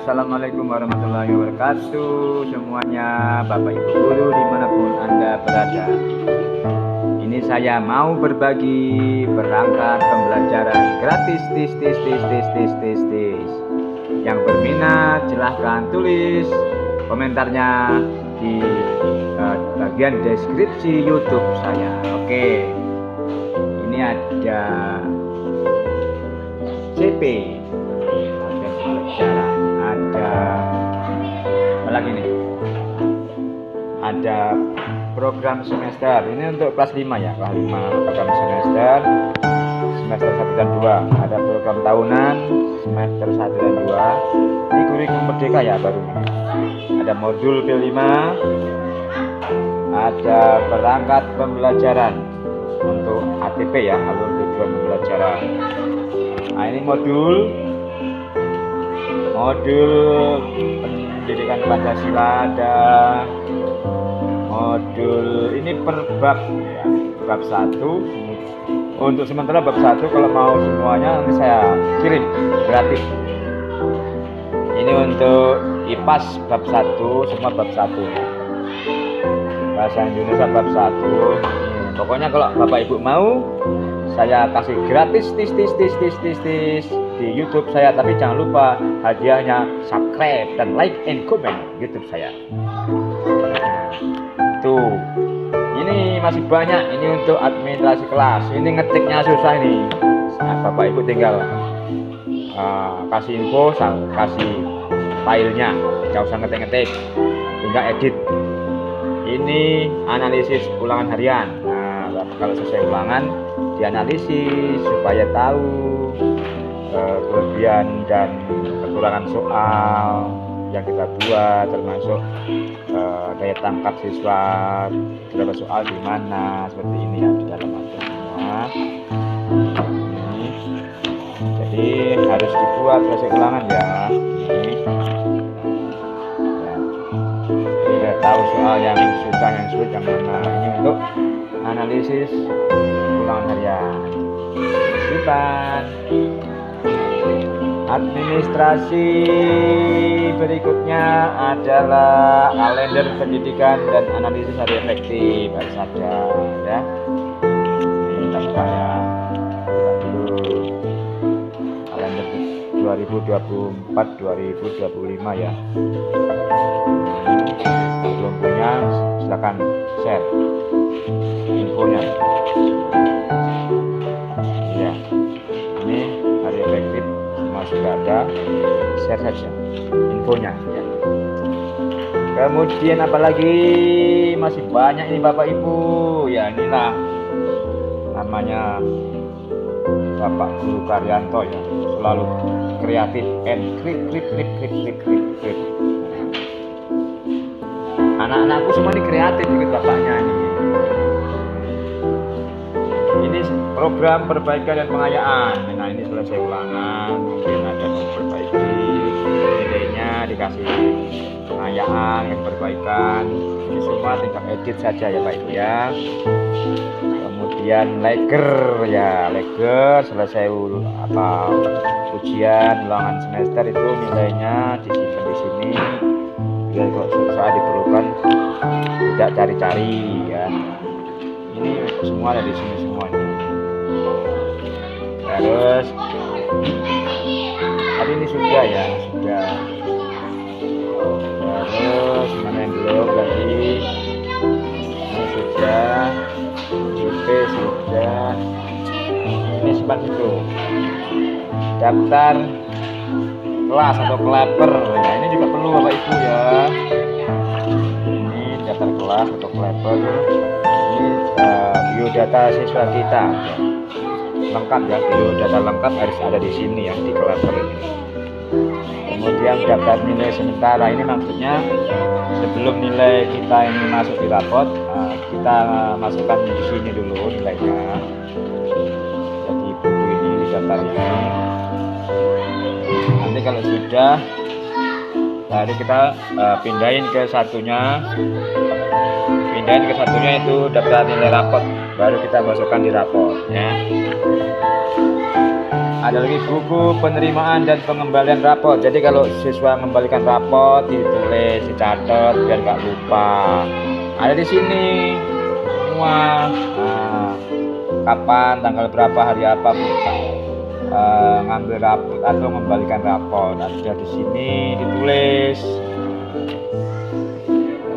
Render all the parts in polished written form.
Assalamualaikum warahmatullahi wabarakatuh semuanya, Bapak Ibu guru dimanapun Anda berada. Ini saya mau berbagi perangkat pembelajaran gratis Yang berminat silahkan tulis komentarnya di bagian deskripsi YouTube saya. Oke, ini ada CP, ada apa lagi nih, ada program semester. Ini untuk kelas 5 ya, kelas 5 program semester 1 dan 2. Ada program tahunan semester 1 dan 2. Ini kurikulum merdeka ya, baru ini. Ada modul P5, ada perangkat pembelajaran untuk ATP ya, alur tujuan pembelajaran. Nah, ini modul pendidikan Pancasila, ada modul ini per bab ya, bab 1. Untuk sementara bab 1, kalau mau semuanya nanti saya kirim gratis. Ini untuk IPAS bab 1, semua bab 1. Bahasa Indonesia bab 1. Pokoknya kalau Bapak Ibu mau, saya kasih gratis di YouTube saya, tapi jangan lupa hadiahnya subscribe dan like and comment YouTube saya. Tuh, ini masih banyak. Ini untuk administrasi kelas. Ini ngetiknya susah ini. Nah, Bapak Ibu tinggal kasih info, kasih filenya, nggak usah ngetik-ngetik, tinggal edit. Ini analisis ulangan harian. Nah, kalau selesai ulangan dianalisis supaya tahu kelebihan dan kekurangan soal yang kita buat, termasuk daya tangkap siswa, berapa soal di mana, seperti ini ya, di dalam ada semua. Jadi harus dibuat selesai ulangan ya. Kita tahu soal yang susah, yang sulit, yang mana. Ini untuk analisis ulangan harian. Simpan. Administrasi berikutnya adalah kalender pendidikan dan analisis hari efektif. Harus ada ya. Ini kita buka ya. Kalender 2024-2025 ya. Kalau belum punya silakan share infonya. Ya. Ini hari efektif sudah ada, share saja infonya ya. Kemudian apalagi, masih banyak ini Bapak Ibu ya. Inilah namanya Bapak Guru Karyanto ya, selalu kreatif and krip. Anak-anakku semua ini kreatif ikut bapaknya ini. Ini program perbaikan dan pengayaan. Nah, ini selesai ulangan, mungkin ada memperbaiki nilainya, dikasih pengayaan dan perbaikan. Ini semua tinggal edit saja ya Pak Ibu ya. Kemudian leger ya, leger selesai ujian ulangan semester itu nilainya disimpan di sini. Biar kalau saat diperlukan tidak cari-cari ya. Ini semua ada di sini semuanya. Terus tadi ini sudah ya, sudah. Terus mana yang belum tadi? Ini sudah, IP sudah. Ini simpan dulu. Daftar kelas atau kleper. Ya, ini juga perlu Bapak Ibu ya. Ini daftar kelas atau kleper. Ini biodata siswa kita. Lengkap ya, biodata lengkap harus ada di sini ya, di kleper ini. Kemudian daftar nilai sementara, ini maksudnya sebelum nilai kita ini masuk di rapot, kita masukkan di sini dulu nilainya. Jadi buku ini, daftar ini. Nanti kalau sudah, tadi kita pindahin ke satunya. Itu daftar nilai rapot, baru kita masukkan di rapot ya. ada lagi buku penerimaan dan pengembalian rapor. Jadi kalau siswa mengembalikan rapor ditulis, dicatat biar nggak lupa. Ada di sini semua. Nah, kapan, tanggal berapa, hari apa ngambil rapor atau mengembalikan rapor. Ada di sini ditulis.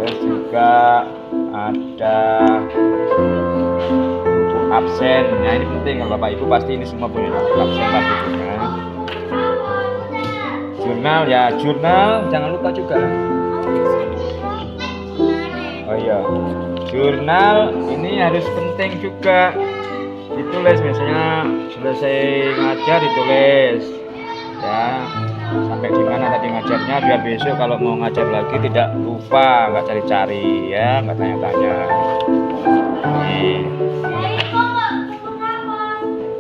Terus juga ada buku absen. Nah ini penting, kalau Bapak Ibu pasti ini semua punya buku absen pasti punya. Jurnal ya, jurnal jangan lupa juga. Oh iya, jurnal ini harus penting juga ditulis. Misalnya selesai ngajar ditulis ya, sampai di mana tadi ngajarnya, biar besok kalau mau ngajar lagi tidak lupa, nggak cari-cari ya, nggak tanya-tanya.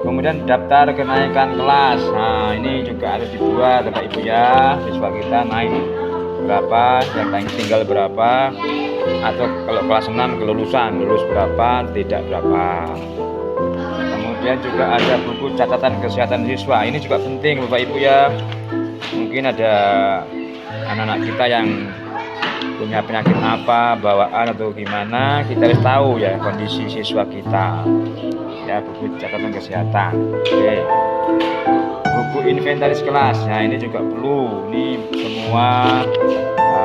Kemudian daftar kenaikan kelas. Nah ini juga harus dibuat Bapak Ibu ya, siswa kita naik berapa, yang tinggal berapa, atau kalau kelas 6 kelulusan lulus berapa, tidak berapa. Kemudian juga ada buku catatan kesehatan siswa. Ini juga penting Bapak Ibu ya. Mungkin ada anak-anak kita yang punya penyakit apa, bawaan atau gimana, kita harus tahu ya kondisi siswa kita. Ya, buku catatan kesehatan. Oke. Buku inventaris kelas. Nah, ini juga perlu. Ini semua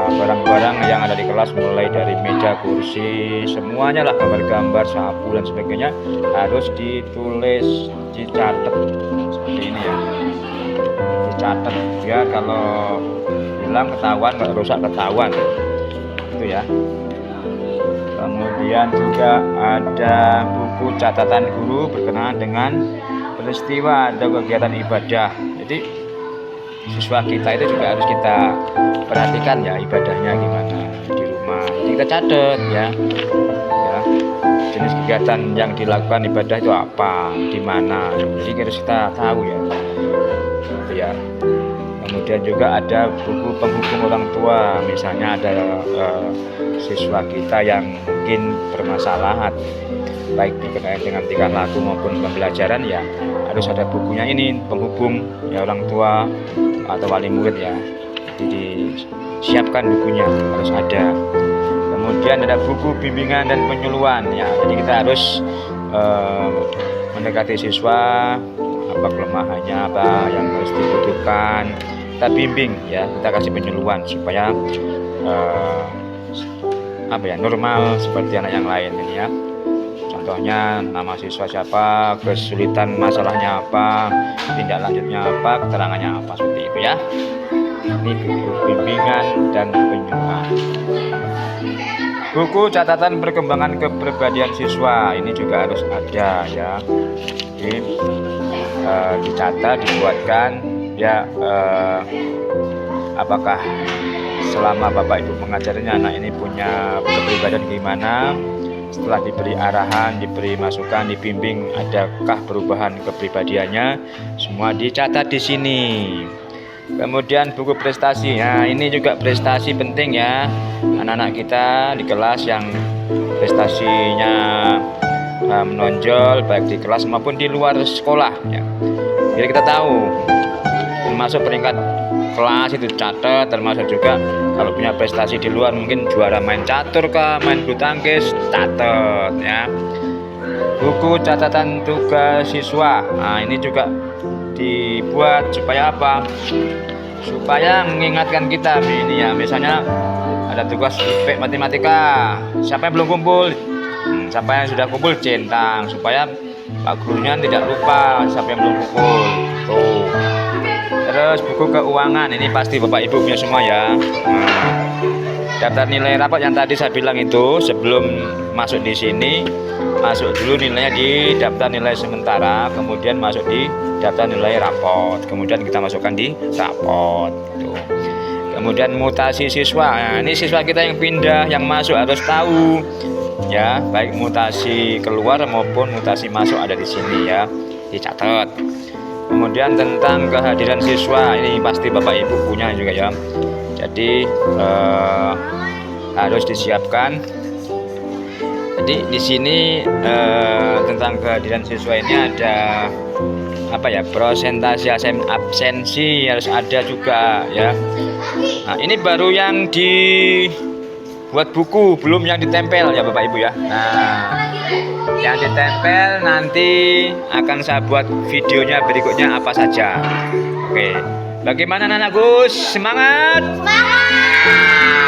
barang-barang yang ada di kelas, mulai dari meja, kursi, semuanya lah, gambar-gambar, sapu dan sebagainya harus ditulis, dicatat seperti ini ya. Dicatat ya, kalau hilang ketahuan, kalau rusak ketahuan. Itu ya. Kemudian juga ada buku catatan guru berkenaan dengan peristiwa atau kegiatan ibadah. Jadi siswa kita itu juga harus kita perhatikan ya, ibadahnya gimana di rumah. Jadi kita catat ya, jenis kegiatan yang dilakukan ibadah itu apa, di mana. Jadi harus kita tahu ya. Ya. Kemudian juga ada buku penghubung orang tua. Misalnya ada siswa kita yang mungkin bermasalah, baik berkaitan dengan tingkah laku maupun pembelajaran, ya harus ada bukunya ini, penghubung ya orang tua atau wali murid ya. Jadi disiapkan bukunya, harus ada. Kemudian ada buku bimbingan dan penyuluhan ya. Jadi kita harus mendekati siswa, apa kelemahannya, apa yang harus dibutuhkan, kita bimbing ya, kita kasih penyuluhan supaya normal seperti anak yang lain ini ya. Contohnya nama siswa siapa, kesulitan masalahnya apa, tindak lanjutnya apa, keterangannya apa, seperti itu ya. Ini buku bimbingan dan penyuluhan. Buku catatan perkembangan kepribadian siswa ini juga harus ada ya. Jadi dicatat, dibuatkan ya, apakah selama Bapak Ibu mengajarnya anak ini punya kepribadian gimana, setelah diberi arahan, diberi masukan, dibimbing, adakah perubahan kepribadiannya, semua dicatat di sini. Kemudian buku prestasi. Nah, ini juga prestasi penting ya, anak-anak kita di kelas yang prestasinya menonjol baik di kelas maupun di luar sekolah ya. Jadi kita tahu, termasuk peringkat kelas itu catat, termasuk juga kalau punya prestasi di luar, mungkin juara main catur kah, main bulu tangkis, catat ya. Buku catatan tugas siswa. Nah, ini juga dibuat supaya apa? Supaya mengingatkan kita ini ya, misalnya ada tugas IP matematika, siapa yang belum kumpul, siapa yang sudah kumpul centang, supaya Pak gurunya tidak lupa siapa yang belum kumpul. Tuh. Terus buku keuangan, ini pasti Bapak Ibu punya semua ya. Daftar nilai rapot yang tadi saya bilang itu, sebelum masuk di sini, masuk dulu nilainya di daftar nilai sementara, kemudian masuk di daftar nilai rapot, kemudian kita masukkan di rapot. Tuh. Kemudian mutasi siswa. Nah, ini siswa kita yang pindah, yang masuk harus tahu ya, baik mutasi keluar maupun mutasi masuk ada di sini ya, dicatat. Kemudian tentang kehadiran siswa, ini pasti Bapak Ibu punya juga ya. Jadi harus disiapkan. Jadi di sini tentang kehadiran siswa ini ada apa ya, presentasi absensi harus ada juga ya. Nah, ini baru yang dibuat buku, belum yang ditempel ya Bapak Ibu ya. Nah, yang ditempel nanti akan saya buat videonya berikutnya apa saja. Oke, bagaimana anak Gus? Semangat! Semangat!